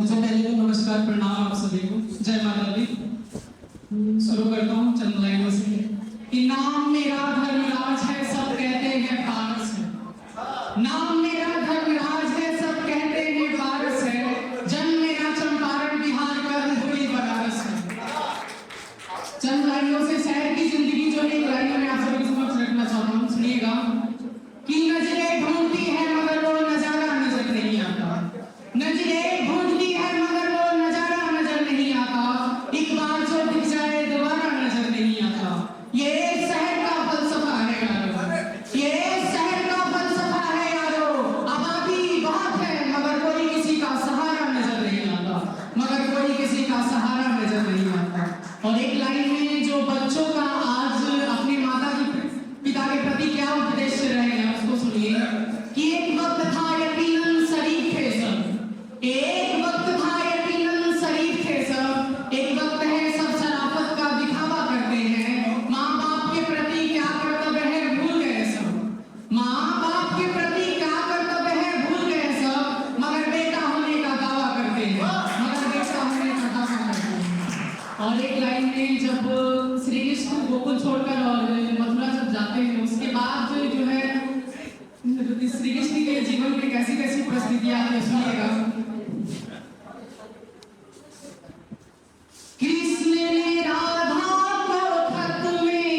सबसे पहले तो नमस्कार, प्रणाम आप सभी को। जय माता दी। शुरू करता हूँ चंद लाइनों से कि नाम मेरा धर्मराज है, सब कहते हैं पारस है। नाम मेरा धर्मराज है, सब कहते हैं पारस है। जन्म मेरा चंपारण बिहार का हुई बनारस है। चंद लाइनों से शहर की जिंदगी जो है लाइनों में आप सभी को समझ रखना चाहता हूँ, सुनिएगा। कि नजरें ढूंढती है मगर वो नजारा नजर नहीं आता। नजरें ढूंढती है मगर वो नजारा नजर नहीं आता। एक बार जो दिख जाए दोबारा नजर नहीं आता। ये शहर का फलसफा है यारो, ये शहर का फलसफा है यारो। आबादी बहुत है मगर कोई किसी का सहारा नजर नहीं आता, मगर कोई किसी का सहारा नजर नहीं आता। और एक लाइन में जो बच्चों का आज अपने माता पिता के प्रति क्या उपदेश रहे हैं उसको सुनिए। कि एक वक्त था यकीनन शरीफ थे सब, एक वक्त था यकीनन शरीफ थे सब। एक वक्त है सब शराफत का दिखावा करते हैं। माँ बाप के प्रति क्या कर्तव्य है भूल गए सब। माँ बाप के प्रति क्या कर्तव्य है भूल गए सब। मगर बेटा होने का दावा करते हैं, मगर बेटा होने का दावा करते हैं। और एक लाइन में जब श्री कृष्ण गोकुल छोड़कर और मथुरा जब जाते हैं उसके बाद जो है श्री कृष्ण के जीवन में कैसी कैसी परिस्थितियां आती है सुनिएगा। कृष्ण ने राधा को खत में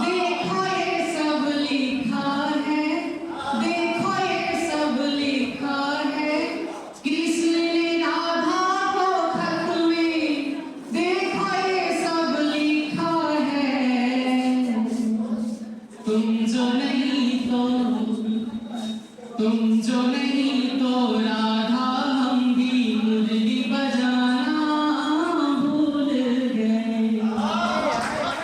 देखो ये सब लिखा है, देखो ये सब लिखा है। कृष्ण ने राधा को खत में देखो ये सब लिखा है। तुम जो नहीं तो राधा हम भी मुरली बजाना भूल गए।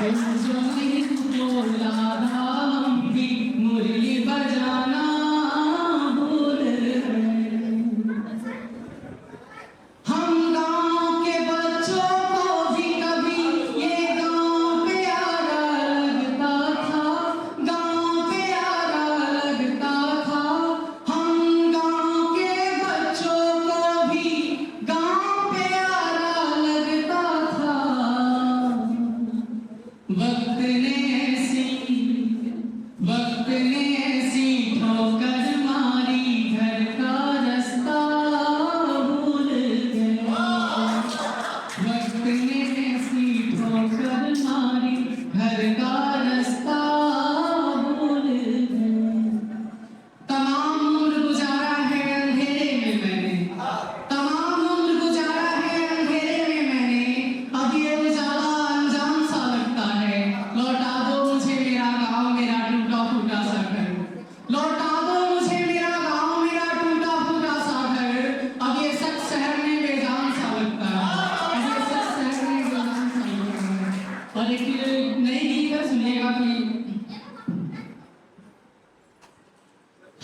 तुम जो नहीं तो राधा हम भी मुरली बजाना भूल गए। हम गांव के बच्चों को भी कभी ये गांव प्यारा लगता था, गांव प्यारा लगता था। हम गांव के बच्चों को भी गांव प्यारा लगता था। वक्त ने ऐसी ठोकर मारी, घर का रास्ता भूल गए। वक्त ने ऐसी ठोकर मारी, घर का रास्ता भूल गए। तमाम उम्र गुजारा है अंधेरे में मैंने, तमाम उम्र गुजारा है अंधेरे में मैंने। अब ये उजाला अनजान सा लगता है। लौटा दो मुझे मेरा गाँव, मेरा टूटा फूटा सा घर। लौटा दो मुझे मेरा गाँव, मेरा टूटा फूटा सा घर। अब ये सच शहर में बेजान सा लगता है, अब ये सच शहर में बेजान सा लगता है। और एक नई गीत है सुनिएगा कि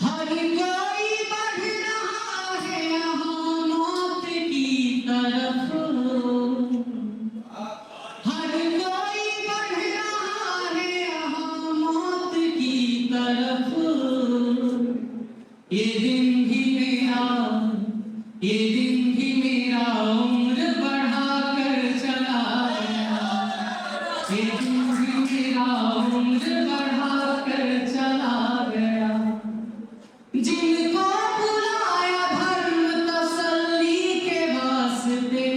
हर कोई बढ़ रहा है यहाँ मौत की तरफ। हर कोई बढ़ रहा है यहाँ मौत की तरफ। ये दिन भी मेरा, ये दिन भी मेरा उम्र बढ़ा कर चला गया। ये दिन भी मेरा उम्र बढ़ा कर चला गया। जिनको बुलाया धर्म तसल्ली के वास्ते।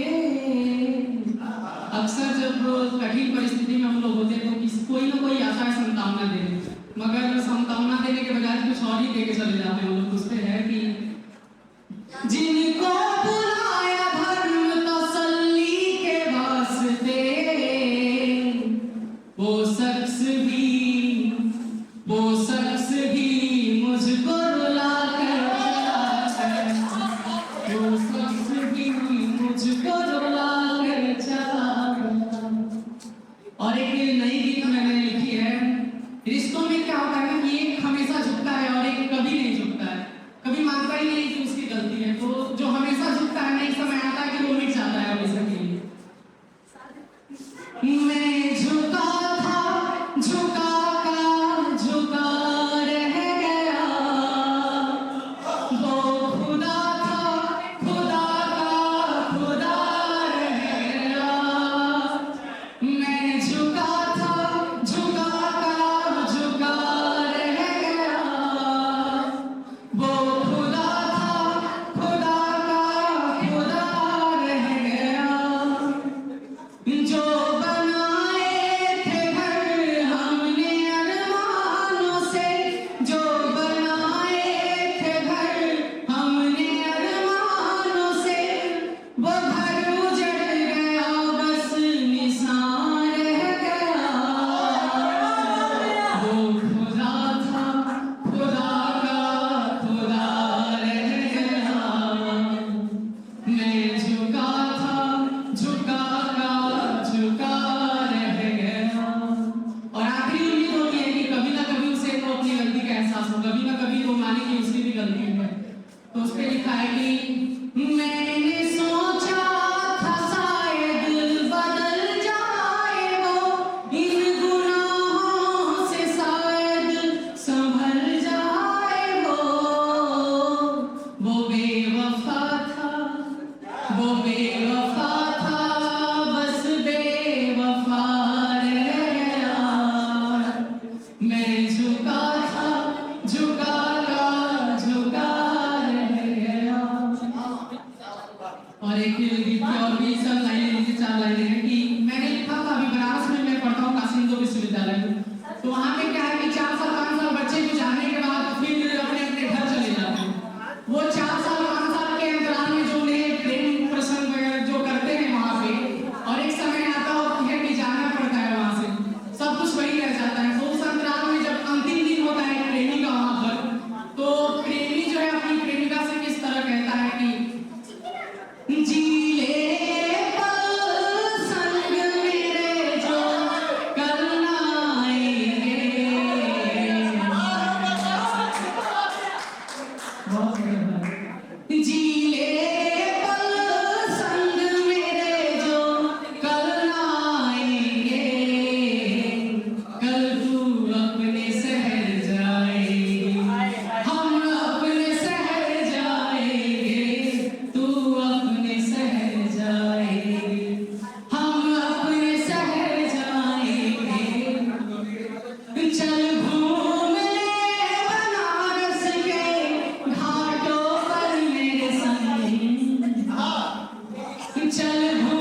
अक्सर जब कठिन परिस्थिति में हम लोग होते हैं तो कोई ना कोई आता है सांत्वना देने, मगर सांत्वना देने के बजाय कुछ और ही दे के चले जाते हैं हम लोग। उस पे है कि जिनको बुलाया धर्म तसल्ली के वास्ते, वो शख्स भी मुझको रुला कर चला गया। वो शख्स भी मुझको रुला कर चला गया। और एक नई गीत मैंने लिखी है। रिश्तों में क्या होता है कि एक हमेशा झुकता है और एक कभी नहीं झुकता उस पे लिखा है कि मैंने सोचा था शायद बदल जाए वो, इन गुनाहों से शायद संभल जाए वो बेवफा था, वो बेवफा था, बस बेवफा रह गया। मैं झुका था, झुका का झुका रह गया। और एक गीत की और भी सब लाइनें लिखी, 4 लाइनें हैं कि मैंने लिखा था अभी बनारस में मैं पढ़ता हूँ काशी हिंदू विश्वविद्यालय में, तो वहाँ पे क्या है कि 4 साल 5 साल बच्चे को जाने के बाद फिर अपने अपने घर चले जाते हैं। वो 4 साल 5 साल के अंतराल में जो उन्हें प्रेम प्रसंग वगैरह जो करते हैं वहाँ पे, और एक समय आता है कि जाना पड़ता है वहाँ से, सब कुछ वही रह जाता है। तो उस अंतराल में जब अंतिम दिन होता है प्रेमी का वहाँ पर, तो प्रेमी जो है अपनी प्रेमिका से किस तरह कहता है कि जी ले पल संग मेरे जो कल ना आएंगे। बहुत जी ले पल संग मेरे जो कल ना आएंगे, कल तू अपने शहर जाएगी, हम अपने शहर जाएंगे, तू अपने शहर जाएगी, हम अपने शहर जाएंगे। चल घूम ले बनारस के घाटों पर मेरे संग, चल घूम